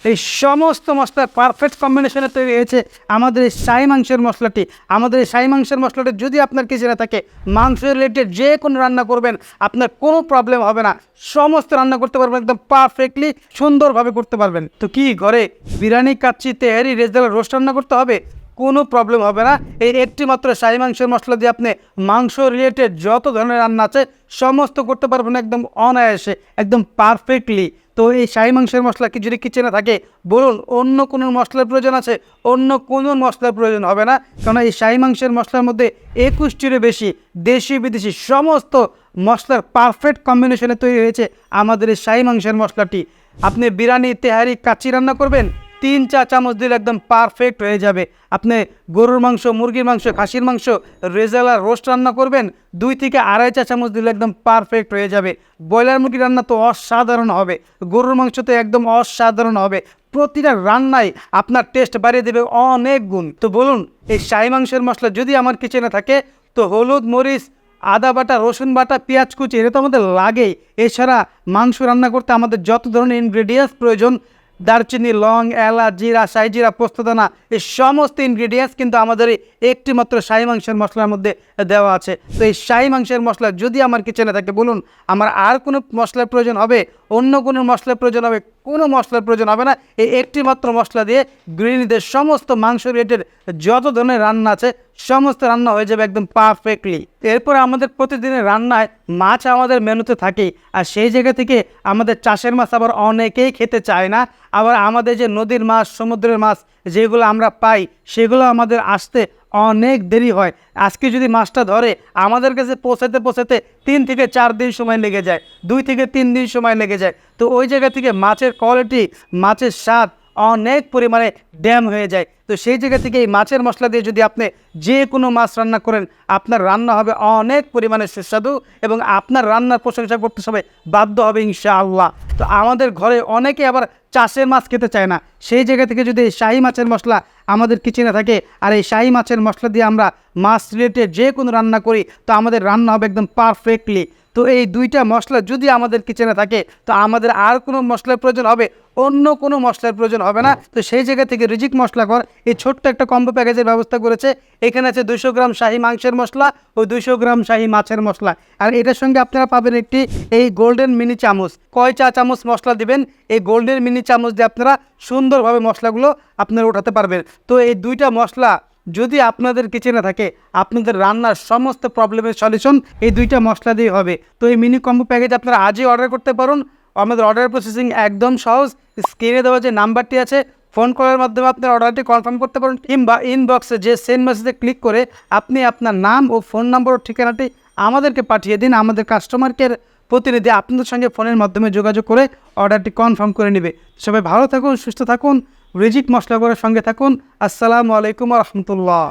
এই সমস্ত মশলার পারফেক্ট কম্বিনেশনে তৈরি হয়েছে আমাদের এই শাহী মাংসের মশলাটি। আমাদের এই শাহী মাংসের মশলাটি যদি আপনার কিচেনে থাকে, মাংস রিলেটেড যে কোনো রান্না করবেন আপনার কোনো প্রবলেম হবে না, সমস্ত রান্না করতে পারবেন একদম পারফেক্টলি সুন্দরভাবে করতে পারবেন। তো কি ঘরে বিরিয়ানি, কাচ্চি, তেহারি, রেজালা, রোস্ট রান্না করতে হবে? কোনো প্রবলেম হবে না। এই একটি মাত্র শাহী মাংসের মশলা দিয়ে আপনি মাংস রিলেটেড যত ধরনের রান্না আছে সমস্ত করতে পারবেন একদম অনায়াসে, একদম পারফেক্টলি। তো এই শাহী মাংসের মশলা কি যদি কিচেনে থাকে বলুন, অন্য কোনো মশলার প্রয়োজন আছে? অন্য কোনো মশলার প্রয়োজন হবে না, কারণ এই শাহী মাংসের মশলার মধ্যে 21টিরও বেশি দেশি বিদেশি সমস্ত মশলার পারফেক্ট কম্বিনেশনে তৈরি হয়েছে আমাদের এই শাহী মাংসের মশলাটি। আপনি বিরিয়ানি, তেহারি, কাচ্চি রান্না করবেন 3-4 চামচ দিলে একদম পারফেক্ট হয়ে যাবে। আপনি গরুর মাংস, মুরগির মাংস, খাসির মাংস, রেজালা, রোস্ট রান্না করবেন 2 থেকে 2.5 চামচ দিলে একদম পারফেক্ট হয়ে যাবে। ব্রয়লার মুরগির রান্না তো অসাধারণ হবে, গরুর মাংস তো একদম অসাধারণ হবে। প্রতিটা রান্নায় আপনার টেস্ট বাড়িয়ে দেবে অনেক গুণ। তো বলুন, এই শাহী মাংসের মশলা যদি আমার কিচেনে থাকে তো হলুদ, মরিচ, আদা বাটা, রসুন বাটা, পেঁয়াজ কুচি এটা তো আমাদের লাগেই। এছাড়া মাংস রান্না করতে আমাদের যত ধরনের ইনগ্রেডিয়েন্টস প্রয়োজন, দারচিনি, লং, এলাচ, জিরা, শাহি জিরা, পোস্তদানা, এই সমস্ত ইনগ্রেডিয়েন্টস কিন্তু আমাদের এই একটি মাত্র শাহী মাংসের মশলার মধ্যে দেওয়া আছে। তো এই শাহী মাংসের মশলা যদি আমার কিচেনে থাকে বলুন, আমার আর কোনো মশলার প্রয়োজন হবে? অন্য কোনো মশলার প্রয়োজন হবে? কোনো মশলার প্রয়োজন হবে না। এই একটি মাত্র মশলা দিয়ে গৃহিণীদের সমস্ত মাংস রিলেটেড যত ধরনের রান্না আছে সমস্ত রান্না হয়ে যাবে একদম পারফেক্টলি। এরপর আমাদের প্রতিদিনের রান্নায় মাছ আমাদের মেনুতে থাকেই, আর সেই জায়গা থেকে আমাদের চাষের মাছ আবার অনেকেই খেতে চায় না। আবার আমাদের যে নদীর মাছ, সমুদ্রের মাছ যেগুলো আমরা পাই সেগুলো আমাদের আসতে অনেক দেরি হয়। আজকে যদি মাছটা ধরে আমাদের কাছে পৌঁছাতে 3 থেকে 4 দিন সময় লেগে যায়, 2 থেকে 3 দিন সময় লেগে যায়। তো ওই জায়গা থেকে মাছের কোয়ালিটি, মাছের স্বাদ অনেক পরিমাণে ড্যাম হয়ে যায়। তো সেই জায়গা থেকে এই মাছের মশলা দিয়ে যদি আপনি যে কোনো মাছ রান্না করেন আপনার রান্না হবে অনেক পরিমাণে সুস্বাদু এবং আপনার রান্নার প্রশংসা করতে সবাই বাধ্য হবে ইনশাআল্লাহ। তো আমাদের ঘরে অনেকে আবার চাষের মাছ খেতে চায় না, সেই জায়গা থেকে যদি এই শাহী মাছের মশলা আমাদের কিচেনে থাকে আর এই শাহী মাছের মশলা দিয়ে আমরা মাছ রিলেটেড যে কোনো রান্না করি তো আমাদের রান্না হবে একদম পারফেক্টলি। তো এই 2টা মশলা যদি আমাদের কিচেনে থাকে তো আমাদের আর কোনো মশলার প্রয়োজন হবে? অন্য কোনো মশলার প্রয়োজন হবে না। তো সেই জায়গা থেকে রিজিক মশলা ঘর এই ছোট্ট একটা কম্বো প্যাকেজের ব্যবস্থা করেছে। এখানে আছে 200 গ্রাম শাহী মাংসের মশলা ও 200 গ্রাম শাহী মাছের মশলা, আর এটার সঙ্গে আপনারা পাবেন একটি এই গোল্ডেন মিনি চামচ। কয় চা চামচ মশলা দিবেন, এই গোল্ডেন মিনি চামচ দিয়ে আপনারা সুন্দরভাবে মশলাগুলো আপনারা উঠাতে পারবেন। তো এই 2টা মশলা যদি আপনাদের কিচেনে থাকে আপনাদের রান্নার সমস্ত প্রবলেমের সলিউশন এই 2টা মশলা দিয়ে হবে। তো এই মিনি কম্বো প্যাকেজ আপনারা আজই অর্ডার করতে পারুন। আমাদের অর্ডার প্রসেসিং একদম সহজ। স্ক্রিনে দেওয়া যে নাম্বারটি আছে ফোন কলের মাধ্যমে আপনার অর্ডারটি কনফার্ম করতে পারেন, কিংবা ইনবক্সে যে সেন্ড মেসেজে ক্লিক করে আপনি আপনার নাম ও ফোন নম্বর ও ঠিকানাটি আমাদেরকে পাঠিয়ে দিন। আমাদের কাস্টমার কেয়ার প্রতিনিধি আপনাদের সঙ্গে ফোনের মাধ্যমে যোগাযোগ করে অর্ডারটি কনফার্ম করে নেবে। সবাই ভালো থাকুন, সুস্থ থাকুন, রিজিক মশলা করার সঙ্গে থাকুন। আসসালামু আলাইকুম ওয়া রাহমাতুল্লাহ।